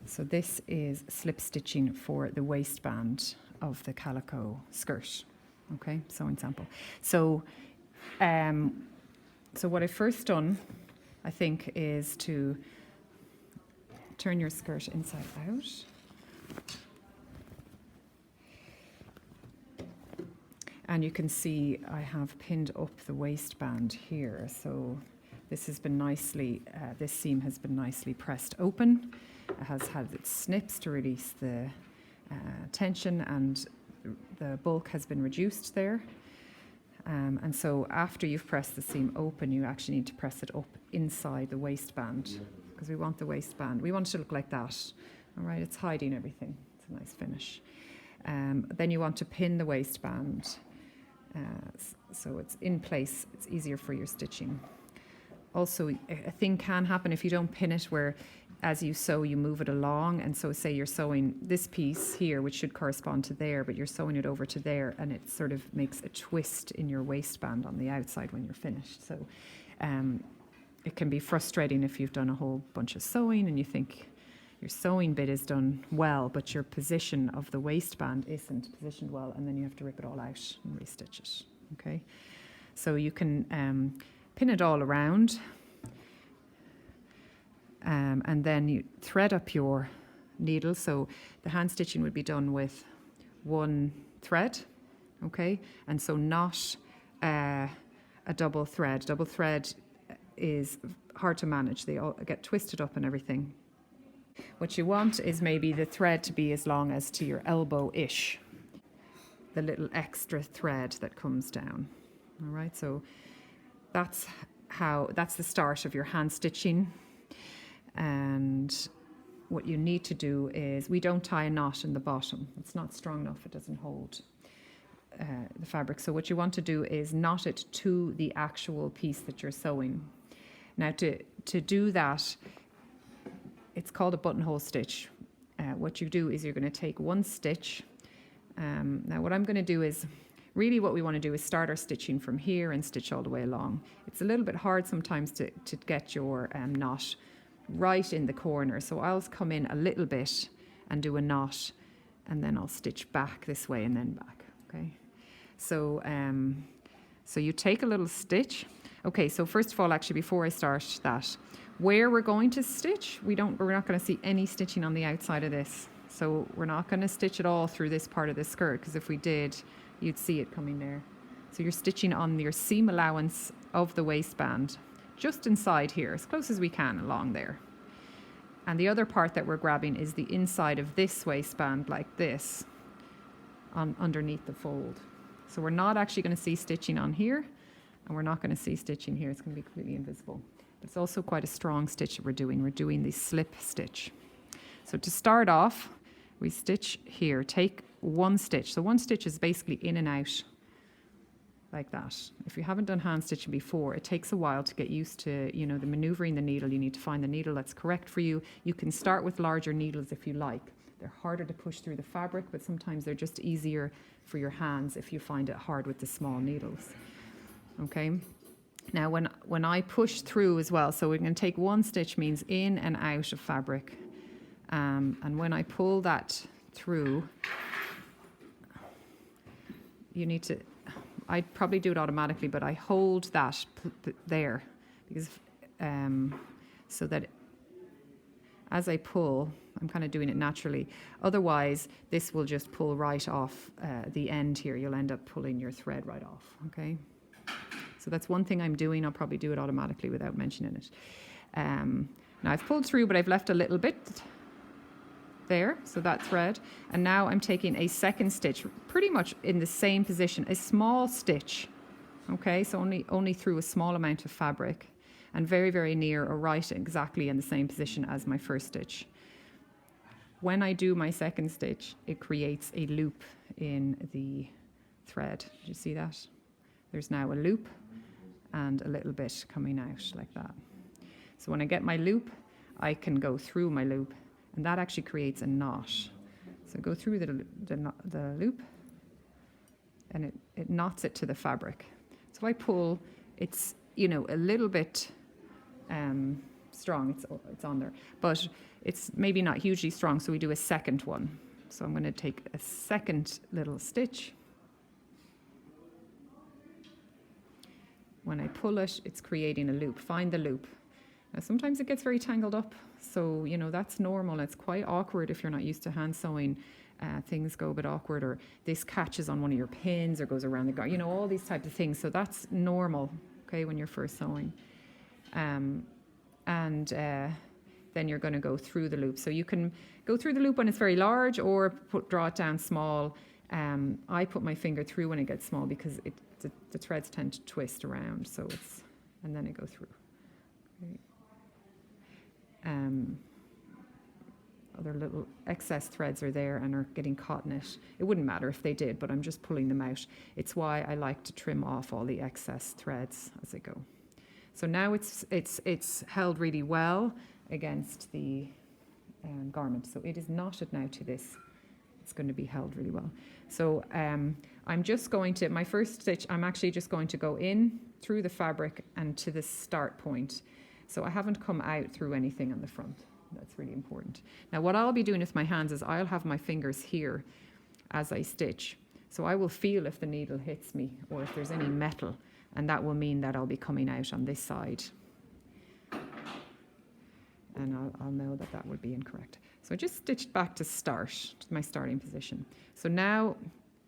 So this is slip stitching for the waistband of the Calico skirt, okay, sewing sample. So, so what I've first done, I think, is to turn your skirt inside out. And you can see I have pinned up the waistband here. So this has been nicely, this seam has been nicely pressed open. It has had its snips to release the tension, and the bulk has been reduced there. And so after you've pressed the seam open, you actually need to press it up inside the waistband, because we want the waistband, we want it to look like that. All right, it's hiding everything. It's a nice finish. Then you want to pin the waistband so it's in place. It's easier for your stitching. Also, a thing can happen if you don't pin it, where as you sew, you move it along. And so say you're sewing this piece here, which should correspond to there, but you're sewing it over to there, and it sort of makes a twist in your waistband on the outside when you're finished. So it can be frustrating if you've done a whole bunch of sewing and you think your sewing bit is done well, but your position of the waistband isn't positioned well, and then you have to rip it all out and restitch it, okay? So you can pin it all around, and then you thread up your needle. So the hand stitching would be done with one thread, okay? And so not a double thread. Double thread is hard to manage. They all get twisted up and everything. What you want is maybe the thread to be as long as to your elbow-ish, the little extra thread that comes down. All right, so that's the start of your hand stitching. And what you need to do is, we don't tie a knot in the bottom. It's not strong enough, it doesn't hold the fabric. So what you want to do is knot it to the actual piece that you're sewing. Now to do that, it's called a buttonhole stitch. What you do is you're going to take one stitch. Now what I'm going to do is, really what we want to do is start our stitching from here and stitch all the way along. It's a little bit hard sometimes to get your knot right in the corner. So I'll come in a little bit and do a knot, and then I'll stitch back this way and then back, okay? So, so you take a little stitch. Okay, so first of all, actually, before I start that, where we're going to stitch, we're not going to see any stitching on the outside of this. So we're not going to stitch it all through this part of the skirt, because if we did, you'd see it coming there. So you're stitching on your seam allowance of the waistband, just inside here, as close as we can along there. And the other part that we're grabbing is the inside of this waistband, like this, underneath the fold. So we're not actually going to see stitching on here, and we're not going to see stitching here. It's going to be completely invisible. But it's also quite a strong stitch that we're doing. We're doing the slip stitch. So to start off, we stitch here, take one stitch. So one stitch is basically in and out like that. If you haven't done hand stitching before, it takes a while to get used to, you know, the maneuvering the needle. You need to find the needle that's correct for you. You can start with larger needles if you like. They're harder to push through the fabric, but sometimes they're just easier for your hands if you find it hard with the small needles. Okay. Now when I push through as well, so we're going to take one stitch means in and out of fabric. And when I pull that through, you need to, I'd probably do it automatically, but I hold that there, because so that as I pull, I'm kind of doing it naturally. Otherwise, this will just pull right off the end here. You'll end up pulling your thread right off, okay? So that's one thing I'm doing. I'll probably do it automatically without mentioning it. Now I've pulled through, but I've left a little bit there, so that thread. And now I'm taking a second stitch, pretty much in the same position, a small stitch, okay? So only through a small amount of fabric, and very, very near or right exactly in the same position as my first stitch. When I do my second stitch, it creates a loop in the thread. Did you see that? There's now a loop and a little bit coming out like that. So when I get my loop, I can go through my loop, and that actually creates a knot. So go through the loop, and it knots it to the fabric. So if I pull, it's, you know, a little bit strong, it's on there, but it's maybe not hugely strong, so we do a second one. So I'm going to take a second little stitch. When I pull it, it's creating a loop. Find the loop. Now sometimes it gets very tangled up, so you know that's normal. It's quite awkward if you're not used to hand sewing. Things go a bit awkward, or this catches on one of your pins or goes around the garment, you know, all these types of things. So that's normal, okay, when you're first sewing. Then you're going to go through the loop. So you can go through the loop when it's very large, or draw it down small. I put my finger through when it gets small because the threads tend to twist around. So and then it goes through. Okay. Other little excess threads are there and are getting caught in it. It wouldn't matter if they did, but I'm just pulling them out. It's why I like to trim off all the excess threads as I go. So now it's held really well against the garment. So it is knotted now to this. It's going to be held really well. So I'm just going to, my first stitch, I'm actually just going to go in through the fabric and to the start point. So I haven't come out through anything on the front. That's really important. Now what I'll be doing with my hands is I'll have my fingers here as I stitch. So I will feel if the needle hits me or if there's any metal, and that will mean that I'll be coming out on this side. And I'll know that that would be incorrect. So I just stitched back to start, to my starting position. So now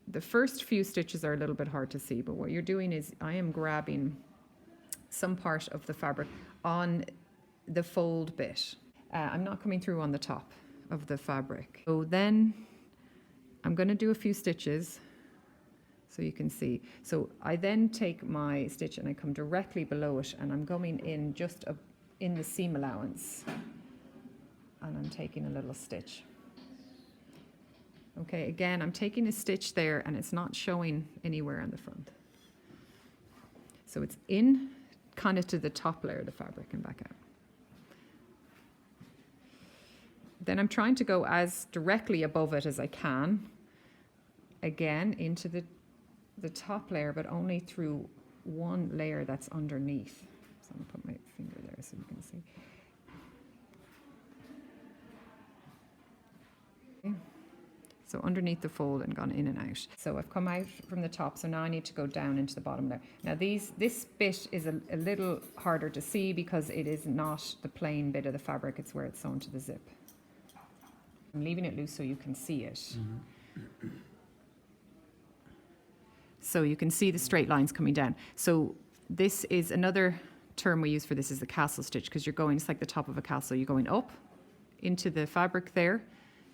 the first few stitches are a little bit hard to see, but what you're doing is I am grabbing some part of the fabric on the fold bit. I'm not coming through on the top of the fabric. So then I'm going to do a few stitches so you can see. So I then take my stitch and I come directly below it, and I'm going in just in the seam allowance, and I'm taking a little stitch. Okay, again, I'm taking a stitch there and it's not showing anywhere on the front. So it's in kind of to the top layer of the fabric and back out. Then I'm trying to go as directly above it as I can, again into the top layer, but only through one layer that's underneath. So I'm going to put my finger there so you can see. Okay. So underneath the fold and gone in and out. So I've come out from the top, so now I need to go down into the bottom there. Now this bit is a little harder to see because it is not the plain bit of the fabric, it's where it's sewn to the zip. I'm leaving it loose so you can see it. Mm-hmm. So you can see the straight lines coming down. So this is another term we use for this is the castle stitch, because you're going, it's like the top of a castle. You're going up into the fabric there,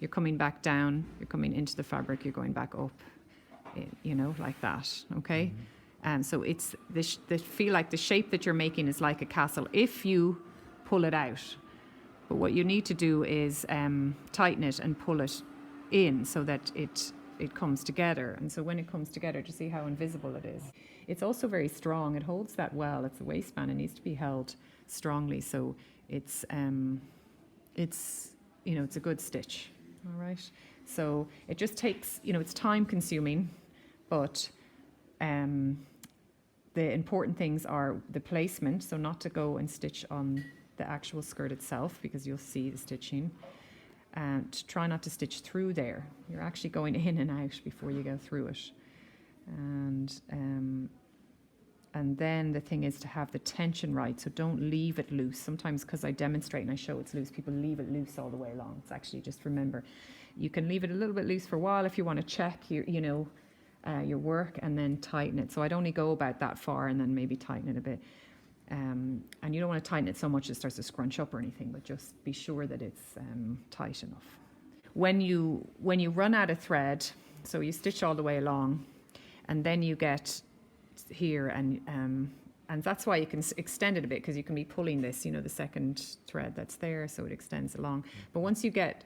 you're coming back down, you're coming into the fabric, you're going back up, you know, like that, okay? Mm-hmm. So it's, feel like the shape that you're making is like a castle if you pull it out. But what you need to do is tighten it and pull it in so that it comes together. And so when it comes together, to see how invisible it is. It's also very strong. It holds that well. It's a waistband. It needs to be held strongly. So it's you know, it's a good stitch. All right. So it just takes, you know, it's time consuming, but the important things are the placement. So not to go and stitch on the actual skirt itself, because you'll see the stitching, and try not to stitch through there. You're actually going in and out before you go through it, and then the thing is to have the tension right, so don't leave it loose. Sometimes, because I demonstrate and I show it's loose, people leave it loose all the way along. It's actually, just remember, you can leave it a little bit loose for a while if you want to check your work, and then tighten it. So I'd only go about that far and then maybe tighten it a bit. And you don't want to tighten it so much it starts to scrunch up or anything, but just be sure that it's tight enough. When you run out of thread, so you stitch all the way along, and then you get here, and that's why you can extend it a bit, because you can be pulling this, you know, the second thread that's there, so it extends along. But once you get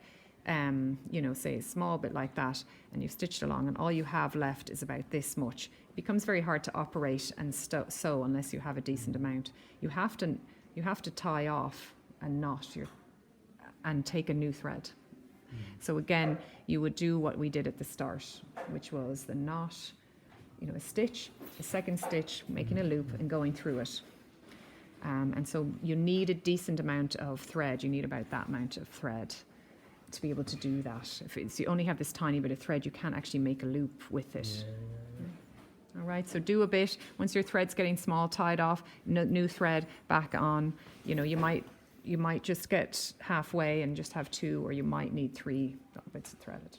you know, say a small bit like that, and you've stitched along, and all you have left is about this much, it becomes very hard to operate and sew unless you have a decent amount. You have to tie off and knot and take a new thread. So again, you would do what we did at the start, which was the knot, you know, a stitch, a second stitch, making a loop and going through it. And so you need a decent amount of thread. You need about that amount of thread to be able to do that. If you only have this tiny bit of thread, you can't actually make a loop with it. All right, so do a bit. Once your thread's getting small, tie it off, new thread back on. You know, you might just get halfway and just have 2, or you might need 3 bits of thread.